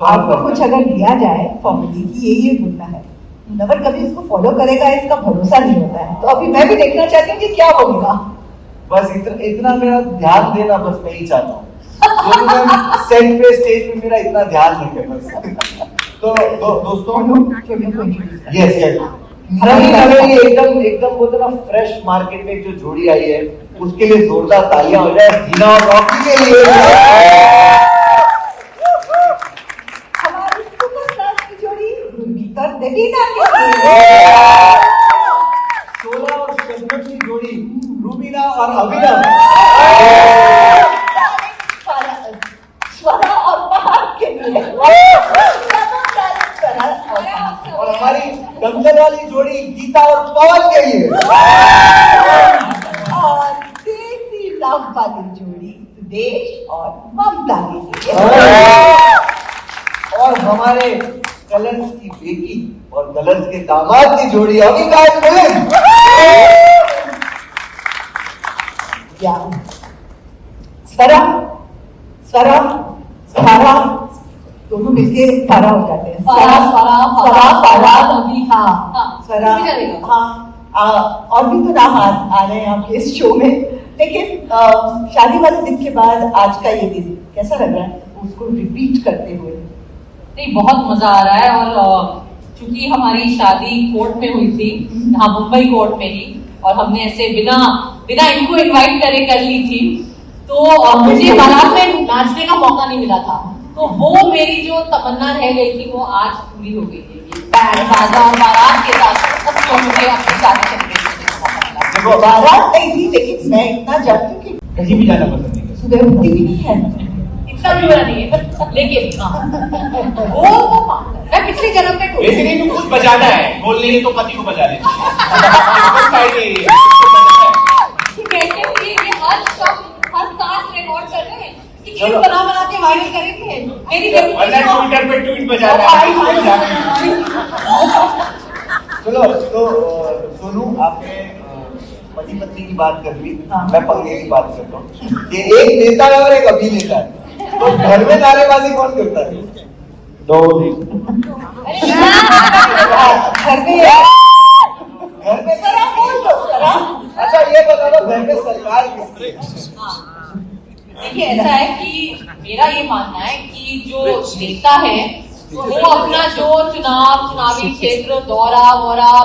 आपको कुछ अगर दिया जाए फॉर्मली कि ये बोलना है, नवर कभी इसको फॉलो करेगा इसका भरोसा नहीं होता है। तो अभी मैं भी देखना चाहती हूँ कि क्या होगा। बस इतना मेरा ध्यान देना, बस मैं ही चाहता हूँ सेट पे स्टेज पे मेरा इतना ध्यान रखे बस। तो दोस्तों यस यस एकदम बोलते ना फ्रेश मार्केट में जो जोड़ी आई है उसके लिए जोरदार तालियां हो जाए हीना और रॉकी के लिए। हमारी सुपरस्टार की जोड़ी रूबीना और देवीना के लिए। शोला और शबनम की जोड़ी रूबीना और अभिनव। स्वरा और पहाड़ के लिए। और हमारी दंगल वाली जोड़ी गीता और पवन के लिए। और देसी लव वाली जोड़ी सुदेश और ममता के लिए। और हमारे कलर्स की बेटी और कलर्स के दामाद की जोड़ी अविकाश फिल्म। स्वरा स्वरा सारा दोनों मिलके सारा हो जाते हैं। और भी तो नाम आ रहे हैं आपके इस शो में। लेकिन शादी वाले दिन के बाद आज का ये दिन कैसा लग रहा है उसको रिपीट करते हुए? नहीं, बहुत मजा आ रहा है। और चूंकि हमारी शादी कोर्ट में हुई थी, यहाँ मुंबई कोर्ट में ही, और हमने ऐसे बिना इनको इनवाइट करे कर ली थी, तो मुझे बारात में नाचने का मौका नहीं मिला था। तो वो मेरी जो तमन्ना रह गई थी वो आज पूरी हो गई थी। बैंड बाजा और बारात के साथ तो मुझे अपनी शादी सेलिब्रेट देखो बारात नहीं थी, लेकिन मैं इतना जानती हूँ कि कहीं भी जाना पसंद नहीं करती। सुबह उठती भी नहीं है, इतना भी बुरा नहीं है, लेकिन वो मैं पिछले जन्म में बेसिकली तो खुद बजाना है, बोल नहीं है तो पति को बजा लेती है। हर सांस रिकॉर्ड कर रहे हैं, बना के वायरल करेंगे। मेरी ट्विटर पे ट्वीट बजाना है। चलो तो सोनू आपने पति पत्नी की बात कर ली, मैं पंगे की बात करता हूँ। ये एक नेता है और एक अभिनेता है, तो घर में नारेबाजी कौन करता है? दो घर में सरा बोल दो सरा। अच्छा ये बता दो घर में सरकार किसकी? देखिए ऐसा है कि मेरा ये मानना है कि जो नेता है वो अपना जो चुनावी क्षेत्र दौरा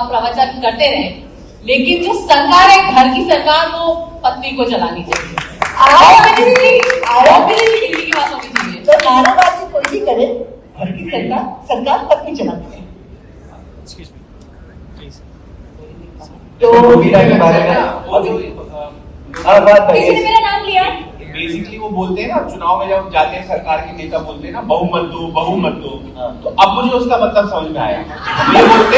प्रवचन करते रहे, लेकिन जो सरकार है, घर की सरकार, वो पत्नी को चलानी चाहिए। दिल्ली की बात होनी चाहिए। तो नाराबाजी कोई भी करे, घर की सरकार पत्नी चलाती है। तो मीरा के बारे में बात किसी ने मेरा नाम लिया। बेसिकली वो बोलते हैं ना, चुनाव में जब जाते हैं सरकार के नेता बोलते हैं ना बहुमत दो। तो अब मुझे उसका मतलब समझ में आया। ये बोलते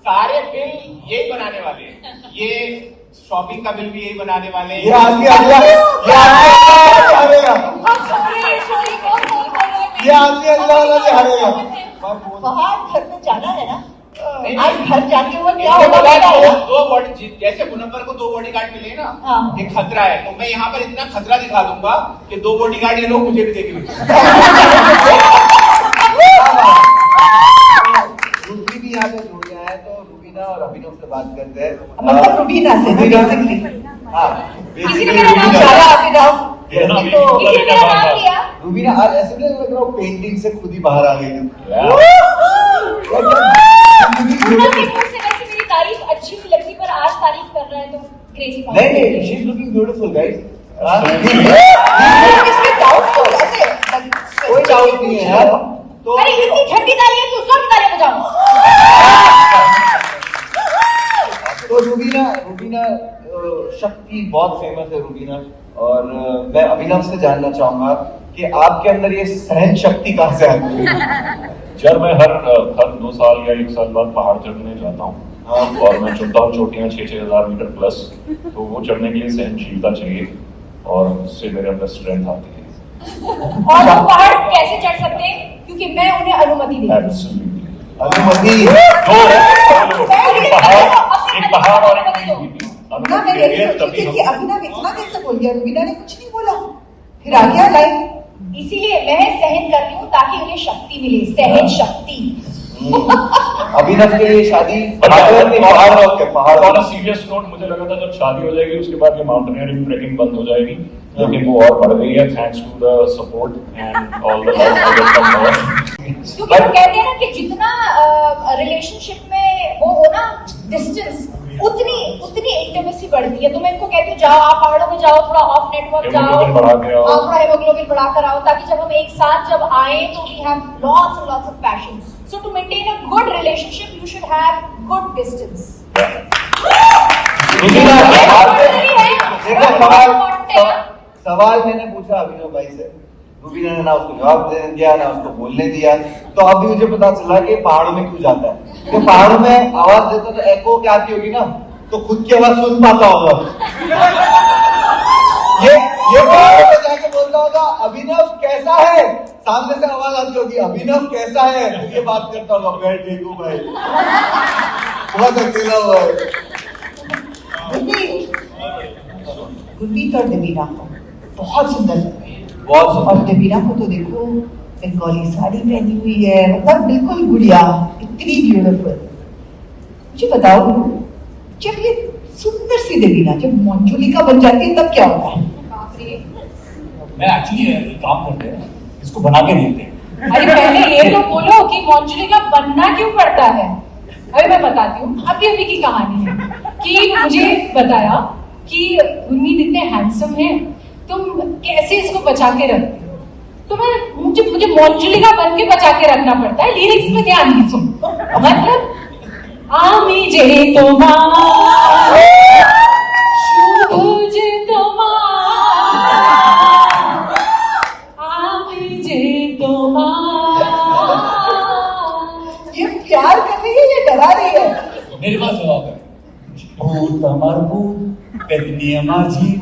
सारे बिल यही बनाने वाले हैं, ये शॉपिंग का बिल भी यही बनाने वाले हैं। बाहर घर में जाना है ना, आज घर जाके वो क्या होगा? दो बॉडी, जैसे मुनव्वर को 2 बॉडीगार्ड मिले ना, ये खतरा है, तो मैं यहाँ पर इतना खतरा दिखा दूंगा कि 2 बॉडीगार्ड ये लोग मुझे भी देखे। रूबी भी यहाँ पे जुड़ गया है, तो रूबीना और अभिनव से बात करते हैं। मतलब रूबीना से बेसिकली रूबीना आज ऐसे भी लग रहा हूँ पेंटिंग से खुद ही बाहर आ गई। मेरी तारीफ अच्छी नहीं लगती, पर आज तारीफ कर रहा है तो क्रेजी। नहीं, she is looking beautiful guys. कोई डाउट नहीं है यार। तो अरे इतनी ठंडी तालियां तो जोर की तालियां बजाओ। तो रूबीना शक्ति बहुत फेमस है रूबीना, और मैं अभिनव से जानना चाहूंगा कि आपके अंदर ये सहन शक्ति कहाँ से आती है? यार मैं हर 2 साल या 1 साल बाद पहाड़ चढ़ने जाता हूँ, और मैं चढ़ता हूँ चोटियाँ 6,000 मीटर प्लस। तो वो चढ़ने के लिए सहनशीलता चाहिए, और उससे मेरे अंदर स्ट्रेंथ आती है। और वो पहाड़ कैसे चढ़ सकते हैं, क्योंकि मैं उन्हें अनुमति दी। अनुमति तभी कि अभिनव इतना कैसे बोल गया, रुबीना ने कुछ नहीं बोला, फिर आ गया लाइव। इसीलिए मैं सहन कर रही हूँ ताकि उन्हें शक्ति मिले, सहन शक्ति। अभिनव के लिए शादी पहाड़ सीरियस नोट, मुझे लगा था जब शादी हो जाएगी उसके बाद ये माउंटेनियरिंग ट्रेकिंग बंद हो जाएगी, लेकिन वो और बढ़ गई है thanks to the support and all the क्योंकि वो कहते हैं ना कि जितना रिलेशनशिप में वो हो ना डिस्टेंस, उतनी इंटीमेसी बढ़ती है। तो मैं इनको कहती हूँ जाओ आप पहाड़ों में जाओ, थोड़ा ऑफ नेटवर्क जाओ, थोड़ा हेमोग्लोबिन बढ़ा कर आओ, ताकि जब हम एक साथ जब आए तो we have lots and lots of passion. So to maintain a good relationship you should have good distance. सवाल मैंने पूछा अभिनव भाई से, रुबीना ने ना उसको जवाब दिया ना उसको बोलने दिया, तो अभी मुझे पता चला कि पहाड़ों में क्यों जाता है। तो पहाड़ों में आवाज देता तो एको क्या आती होगी ना, तो खुद की आवाज सुन पाता होगा। ये पहाड़ों में जाके बोलता होगा अभिनव कैसा है, सामने से आवाज आती होगी अभिनव कैसा है, तो ये बात करता होगा बैठ ठीक हूँ भाई, बहुत अकेला हुआ है। गुरमीत और देवीना बहुत सुंदर लग रही है, बहुत सुंदर। और देवीना को तो देखो बंगाली साड़ी पहनी हुई है, मतलब बिल्कुल गुड़िया, इतनी ब्यूटीफुल। मुझे बताओ गुरु, जब ये सुंदर सी देवीना जब मंजुलिका बन जाती है तब क्या होता है? मैं एक्चुअली काम करते हैं, इसको बना के देते हैं। अरे पहले ये तो बोलो कि मंजुलिका बनना क्यों पड़ता है। अरे मैं बताती हूँ, अभी की कहानी है कि मुझे बताया कि गुरमीत इतने हैंडसम है, तुम कैसे इसको बचा के रखते हो, तो मुझे मंजुलिका बन के बचा के रखना पड़ता है। लिरिक्स में ध्यान दीजिए, मतलब आमी जे তোমার শুধু যে তোমার आमी जे তোমার। ये प्यार कर रही है या डरा रही है? मेरे पास जवाब है, भूत আমার ভূত পেতনি আমার ঝিল।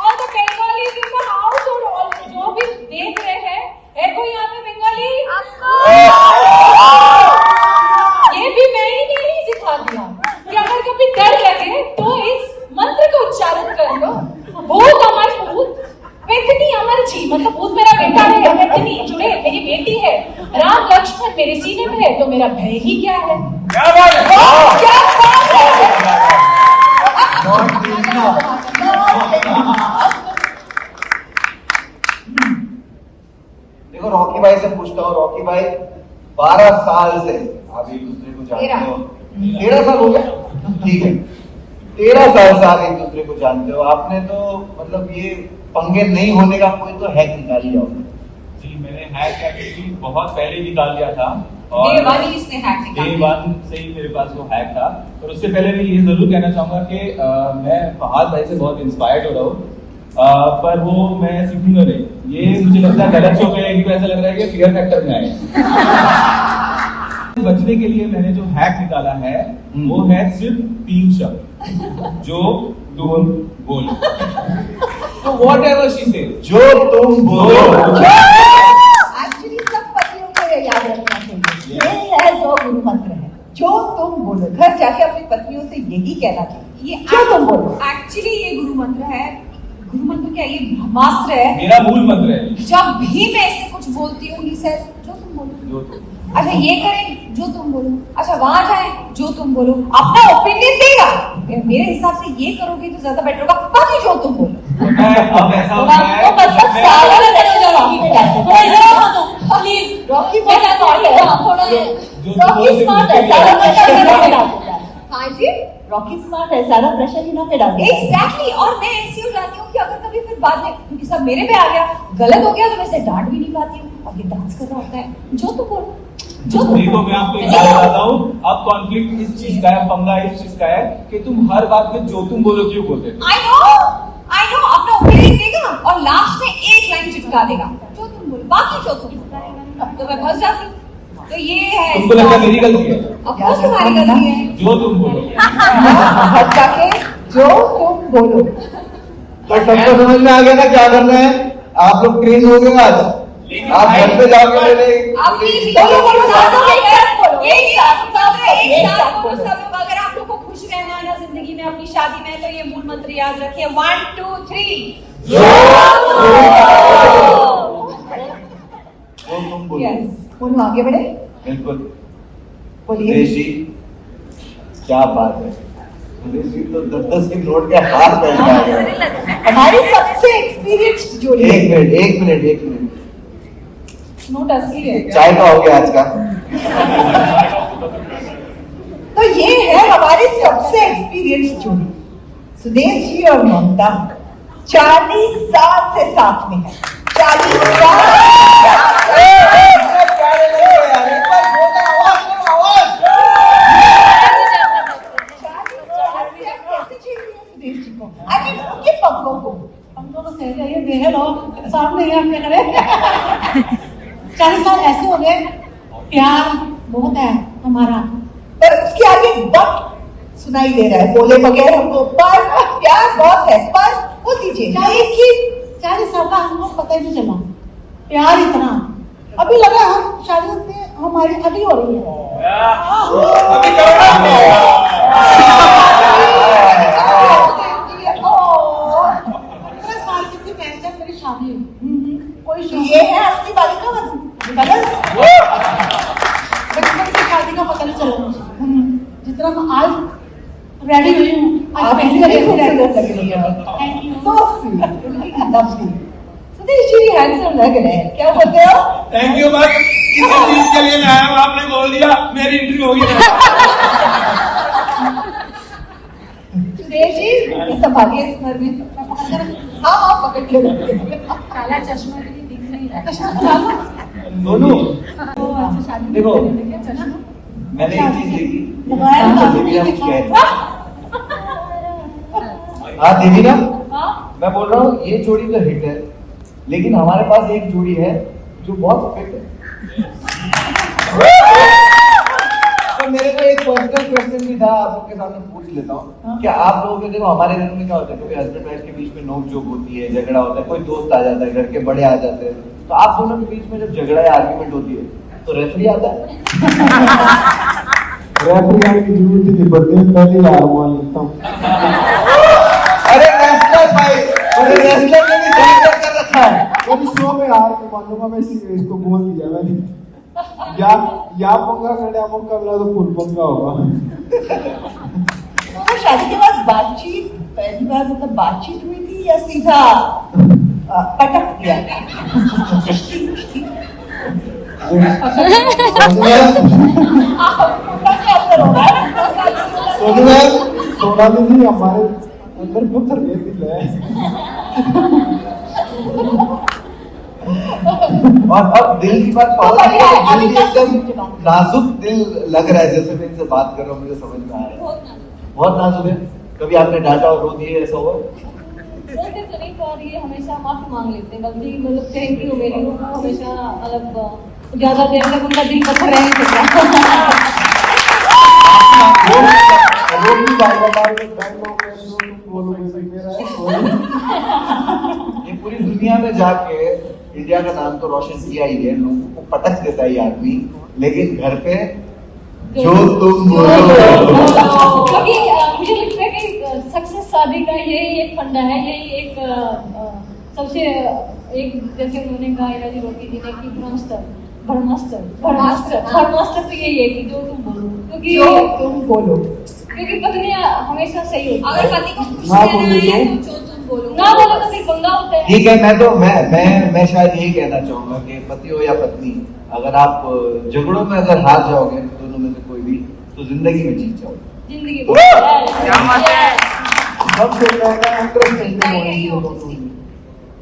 और तो बंगाली इन द हाउस, और जो भी देख रहे हैं, है कोई यहाँ पे बंगाली? ये भी मैंने नहीं सिखा दिया कि अगर कभी डर लगे तो इस मंत्र का उच्चारण कर लो, भूत अमर भूत पेतनी अमर जी, मतलब भूत मेरा बेटा है, पेतनी जुड़े मेरी बेटी है, राम लक्ष्मण मेरे सीने में है, तो मेरा भय ही क्या है। क्या बात है, क्या बात है। देखो रॉकी भाई से पूछता हूँ, रॉकी भाई 12 साल से आप एक दूसरे को जानते हो, 13 साल हो गया, ठीक है, 13 साल से आप एक दूसरे को जानते हो, आपने तो मतलब ये पंगे नहीं होने का कोई तो हैक निकाल लिया होगा। जी मैंने हैक एक्चुअली बहुत पहले निकाल लिया था, और Day one ही इसने हैक निकाल Day लिया। one से ही मेरे पास वो हैक था। और उससे पहले मैं ये जरूर कहना चाहूंगा कि मैं फहाद भाई से बहुत इंस्पायर्ड हो रहा हूँ, पर वो मैं सीखूंगा नहीं, ये मुझे लगता है गलत शो में, इनको ऐसा लग रहा है कि फियर फैक्टर में आए। बचने के लिए मैंने जो हैक निकाला है वो है सिर्फ 3 शब्द, जो तुम बोलो। तो वॉट एवर शी से, जो तुम बोलो। एक्चुअली सब पतियों को ये याद रखना चाहिए, ये है जो गुरु मंत्र है, जो तुम बोलो। घर जाके अपनी पत्नियों से यही कहना चाहिए, ये जो तुम बोलो। एक्चुअली ये गुरु मंत्र है। गुरु मंत्र क्या, ये ब्रह्मास्त्र है। मेरा मूल मंत्र है। जब भी मैं इससे कुछ बोलती हूँ, ही से जो तुम बोलो, जो तुम, अच्छा ये करें जो तुम बोलो, अच्छा वहां जाए जो तुम बोलो, अपना ओपिनियन देगा, मेरे हिसाब से ये करोगे तो ज्यादा बेटर होगा, बाकी जो तुम बोलो। अब ऐसा होता है तो मतलब सारा प्लीज रॉकी मैं सॉरी थोड़ा जो रॉकी स्मार्ट है, सारा प्रश्न ही ना पे डाल देता है। हाँ जी, रॉकी स्मार्ट है, सारा प्रश्न ही ना पे डाल देता है। एग्जैक्टली। और मैं ऐसी हो जाती हूँ कि अगर कभी फिर बाद में क्योंकि सब मेरे पे आ गया, गलत हो गया, तो मैं इसे डांट भी नहीं पाती हूँ, और ये डांस कर रहा होता है, जो तुम बोलो, जो तुम देखो मैं आपको एक बात बताता हूँ, अब कॉन्फ्लिक्ट इस चीज का है, पंगा इस चीज का है कि तुम हर बात में जो तुम बोलो क्यों बोलते थे। आई नो अपना ओपिनियन देगा और लास्ट में एक लाइन चिपका देगा, जो तुम बोलो, बाकी जो तुम बोलो, तो मैं फंस जाती हूँ। तो ये है, तुमको लगता है मेरी गलती है? ऑफ कोर्स तुम्हारी गलती है। जो तुम बोलो। घर जाके जो तुम बोलो। तो सबको समझ में आ गया ना क्या करना है? आप लोग ट्रेन हो गए आज, आप घर पे जाके अपनी बोलो, बोलो, साथ में एक साथ बोलो, एक साथ बोलो, सब लोग रहना है ना जिंदगी में, अपनी शादी में, तो ये मूल मंत्र याद रखिए, 1 2 3 वो तुम बोलो। यस, बोलो आगे बढ़े। बिल्कुल। बोलिए। सुदेश जी, क्या बात है, सुदेश जी तो 10-10 के नोट के हाथ बैठ गए। हमारी सबसे एक्सपीरियंस्ड जोड़ी। एक मिनट नोट असली है। चाय का हो गया आज का। तो ये है हमारी सबसे एक्सपीरियंस्ड जोड़ी, सुदेश जी और ममता। 40 साल से साथ में है। 40 सुदेश जी को, आई मीन उनके पंखों को। हमको तो सही है, देख लो सामने ही अपने खड़े 40 साल ऐसे हो गए, प्यार बहुत है हमारा, पर उसके आगे वक्त सुनाई दे रहा है, बोले बगैर हमको, पर प्यार बहुत है। पर वो दीजिए 40 साल का हमको पता ही नहीं चला, प्यार इतना। अभी लगा हम शादी में हमारी अभी हो रही है। साल की थी मैं जब मेरी शादी हुई, कोई ये है असली बालिका वधू। बचपन की शादी का पता नहीं चला मुझे, जितना मैं आज रेडी हुई हूँ, आज पहली बार ऐसे रेडी खूबसूरत लग रही है। Thank you. So sweet, lovely. Sudesh ji handsome लग रहे हैं, क्या बोलते हो? थैंक यू, बस इसी चीज के लिए मैं आया हूँ, आपने बोल दिया, मेरी इंटरव्यू होगी। सुदेश जी ये संभालिए इस घर में। हाँ पकड़ लो। काला चश्मा भी दिख नहीं रहा। सोनू, अच्छा शादी देखो, क्या चश्मा मैंने एक चीज देखी। लगाया हाँ, था, देवी राम दिखाया। कह- हाँ देवी राम, हाँ? मैं बोल रहा हूँ ये जोड़ी तो हिट है, लेकिन हमारे पास एक जोड़ी है जो बहुत फिट है। तो मेरे को एक पर्सनल क्वेश्चन भी था, आप लोग के सामने पूछ लेता हूँ। क्या आप लोगों के, देखो हमारे घर में क्या होता है, कभी हस्बैंड वाइफ के बीच में नोक जोक होती है, झगड़ा होता है, कोई दोस्त आ जाता है, घर के बड़े आ जाते हैं, तो आप दोनों के बीच में जब झगड़ा या आर्ग्यूमेंट होती है तो रेफरी आता है? रेफरी आने की जरूरत ही नहीं पड़ती, पहले हार मान लेता हूँ। अरे रेसलर भाई, अरे रेसलर ने भी सेलेक्ट कर रखा है। कभी शो में हार के मानूंगा मैं, इसी इसको बोल दिया मैंने, या पंगा कर लिया, मौका मिला तो फुल पंगा होगा। तो शादी के बाद बातचीत पहली बार मतलब बातचीत हुई थी या सीधा पटक दिया? सोना भी नहीं, हमारे अंदर पत्थर में दिल है। और अब दिल की बात पहुंच गई है, दिल भी एकदम नाजुक दिल लग रहा है, जैसे मैं इनसे बात कर रहा हूँ मुझे समझ में आ रहा है, बहुत नाजुक है। कभी आपने डांटा और रो दिए, ऐसा हुआ? बोलते तो नहीं, पर ये हमेशा माफी मांग लेते हैं, गलती मतलब कहीं की हो मेरी हो, वो हमेशा मतलब ज्यादा देर तक उनका दिल पत्थर रह नहीं सकता। वो भी बार-बार बोलोगे तो मेरा है। ये पूरी दुनिया में जाके इंडिया का नाम तो रोशन किया ही है, लोगों को पटक देता है ये आदमी, लेकिन घर पे जो तुम बोलो। क्योंकि मुझे लगता है कि सक्सेस शादी का यही एक फंडा है, यही एक सबसे एक, जैसे उन्होंने कहा इराजी रोटी जी ने कि भरमास्टर तो यही है कि जो तुम बोलो, क्योंकि जो तुम बोलो, क्योंकि पत्नियां हमेशा सही होती है। अगर पति को खुश ना रहना बोलो है तो? तो जो तुम बोलो ना बोलो तो फिर पंगा होता है। ठीक है, मैं शायद यही कहना चाहूंगा कि पति हो या पत्नी, अगर आप झगड़ों में अगर हार जाओगे दोनों में से कोई भी, तो जिंदगी में जीत जाओगे। जिंदगी सबसे पहले इंटरेस्ट नहीं होना चाहिए।